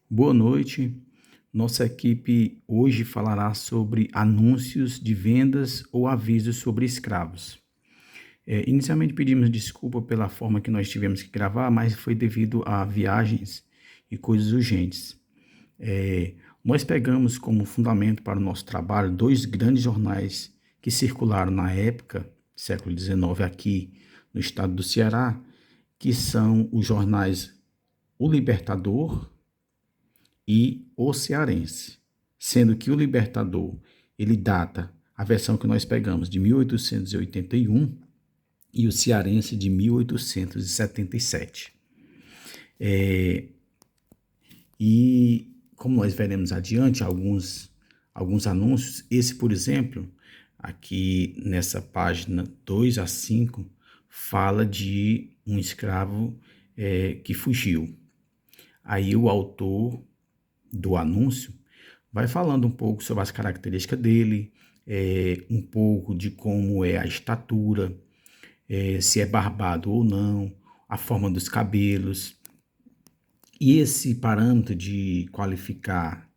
Boa noite. Nossa equipe hoje falará sobre anúncios de vendas ou avisos sobre escravos. Inicialmente pedimos desculpa pela forma que nós tivemos que gravar, mas foi devido a viagens e coisas urgentes. Nós pegamos como fundamento para o nosso trabalho dois grandes jornais que circularam na época, século XIX, aqui no estado do Ceará, que são os jornais O Libertador e O Cearense, sendo que o Libertador, ele data a versão que nós pegamos de 1881 e o Cearense de 1877. E como nós veremos adiante alguns anúncios, esse, por exemplo, aqui nessa página 2 a 5, fala de um escravo que fugiu. Aí o autor do anúncio vai falando um pouco sobre as características dele, um pouco de como é a estatura, se é barbado ou não, a forma dos cabelos. E esse parâmetro de qualificar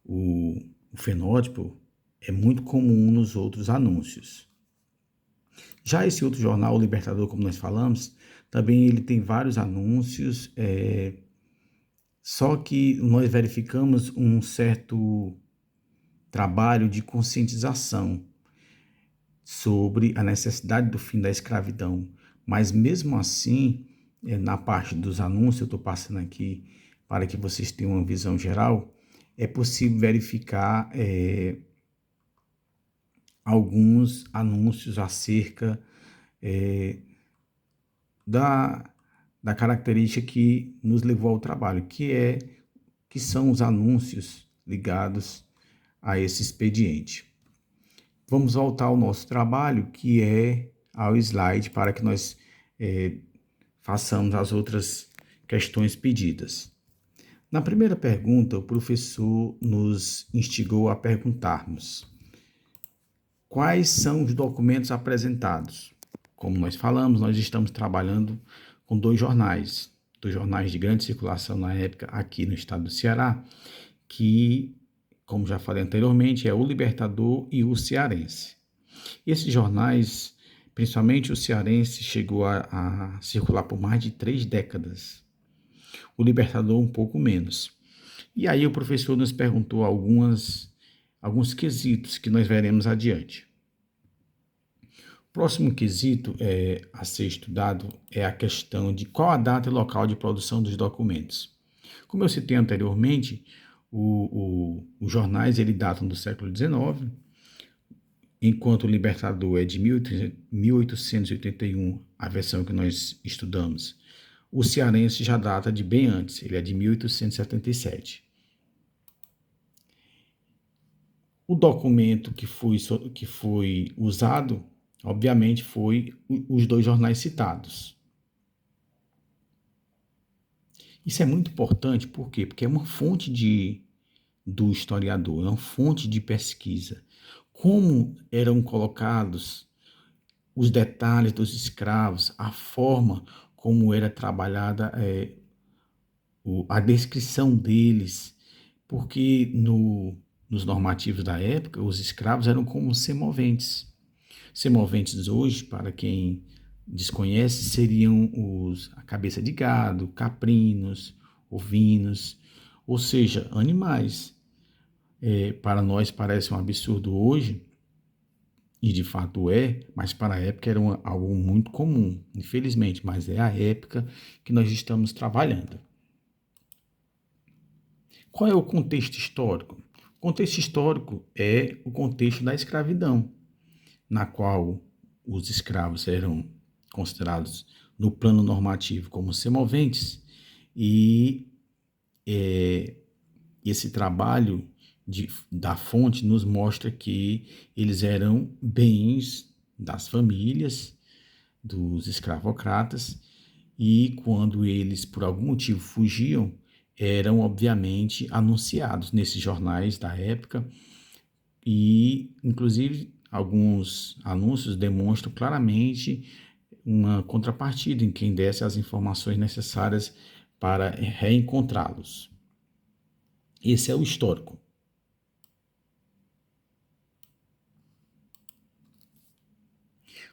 o fenótipo é muito comum nos outros anúncios. Já esse outro jornal, o Libertador, como nós falamos, também ele tem vários anúncios, só que nós verificamos um certo trabalho de conscientização sobre a necessidade do fim da escravidão. Mas mesmo assim, na parte dos anúncios, eu estou passando aqui para que vocês tenham uma visão geral, é possível verificar alguns anúncios acerca da, da característica que nos levou ao trabalho, que são os anúncios ligados a esse expediente. Vamos voltar ao nosso trabalho, que é ao slide, para que nós façamos as outras questões pedidas. Na primeira pergunta, o professor nos instigou a perguntarmos: quais são os documentos apresentados? Como nós falamos, nós estamos trabalhando com dois jornais de grande circulação na época aqui no estado do Ceará, que, como já falei anteriormente, é o Libertador e o Cearense. Esses jornais, principalmente o Cearense, chegou a circular por mais de 3 décadas. O Libertador um pouco menos. E aí o professor nos perguntou alguns quesitos que nós veremos adiante. O próximo quesito a ser estudado é a questão de qual a data e local de produção dos documentos. Como eu citei anteriormente, os jornais ele datam do século XIX, enquanto o Libertador é de 1881, a versão que nós estudamos. O Cearense já data de bem antes, ele é de 1877. O documento que foi usado, obviamente, foi os dois jornais citados. Isso é muito importante, por quê? Porque é uma fonte do historiador, é uma fonte de pesquisa. Como eram colocados os detalhes dos escravos, a forma como era trabalhada a descrição deles, porque nos normativos da época, os escravos eram como semoventes. Semoventes hoje, para quem desconhece, seriam a cabeça de gado, caprinos, ovinos, ou seja, animais. Para nós parece um absurdo hoje, e de fato mas para a época era algo muito comum, infelizmente, mas é a época que nós estamos trabalhando. Qual é o contexto histórico? O contexto histórico é o contexto da escravidão, na qual os escravos eram considerados no plano normativo como semoventes, e esse trabalho da fonte nos mostra que eles eram bens das famílias, dos escravocratas, e quando eles por algum motivo fugiam, eram obviamente anunciados nesses jornais da época, e inclusive alguns anúncios demonstram claramente uma contrapartida em quem desse as informações necessárias para reencontrá-los. Esse é o histórico.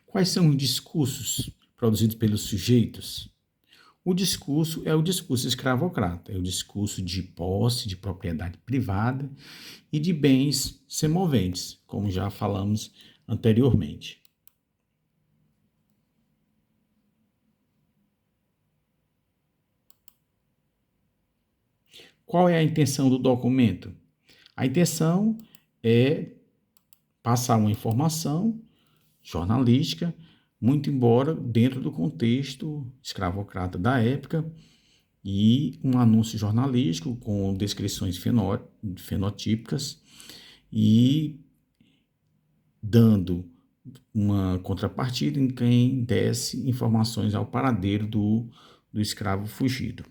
Quais são os discursos produzidos pelos sujeitos? O discurso é o discurso escravocrata, é o discurso de posse, de propriedade privada e de bens semoventes, como já falamos anteriormente. Qual é a intenção do documento? A intenção é passar uma informação jornalística, muito embora dentro do contexto escravocrata da época, e um anúncio jornalístico com descrições fenotípicas e dando uma contrapartida em quem desse informações ao paradeiro do escravo fugido.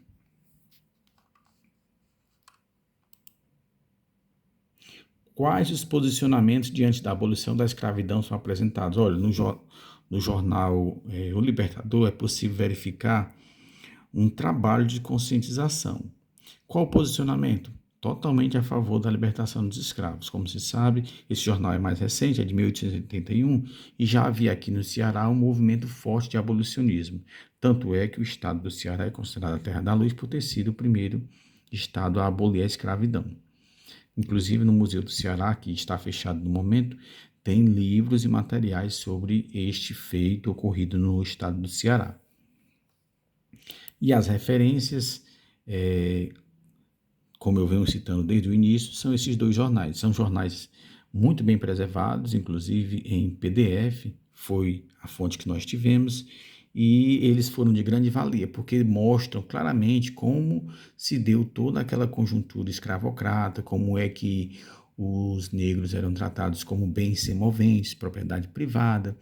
Quais os posicionamentos diante da abolição da escravidão são apresentados? Olha, no jornal O Libertador é possível verificar um trabalho de conscientização. Qual o posicionamento? Totalmente a favor da libertação dos escravos. Como se sabe, esse jornal é mais recente, é de 1881, e já havia aqui no Ceará um movimento forte de abolicionismo. Tanto é que o estado do Ceará é considerado a terra da luz por ter sido o primeiro estado a abolir a escravidão. Inclusive no Museu do Ceará, que está fechado no momento, tem livros e materiais sobre este feito ocorrido no estado do Ceará. E as referências, como eu venho citando desde o início, são esses dois jornais. São jornais muito bem preservados, inclusive em PDF, foi a fonte que nós tivemos, e eles foram de grande valia, porque mostram claramente como se deu toda aquela conjuntura escravocrata, como é que os negros eram tratados como bens semoventes, propriedade privada,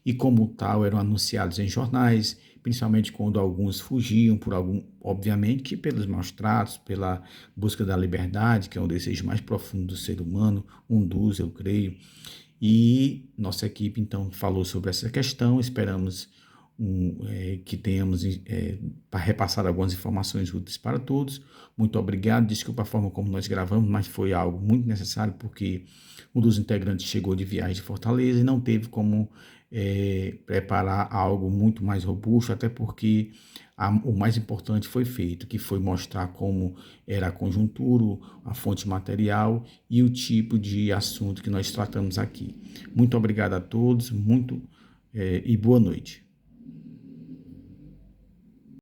e como tal eram anunciados em jornais, principalmente quando alguns fugiam por algum, obviamente que pelos maus tratos, pela busca da liberdade, que é um desejo mais profundo do ser humano, um dos, eu creio. E nossa equipe então falou sobre essa questão, esperamos que tenhamos para repassar algumas informações úteis para todos. Muito obrigado, desculpa a forma como nós gravamos, mas foi algo muito necessário porque um dos integrantes chegou de viagem de Fortaleza e não teve como preparar algo muito mais robusto, até porque o mais importante foi feito, que foi mostrar como era a conjuntura, a fonte material e o tipo de assunto que nós tratamos aqui. Muito obrigado a todos, e boa noite.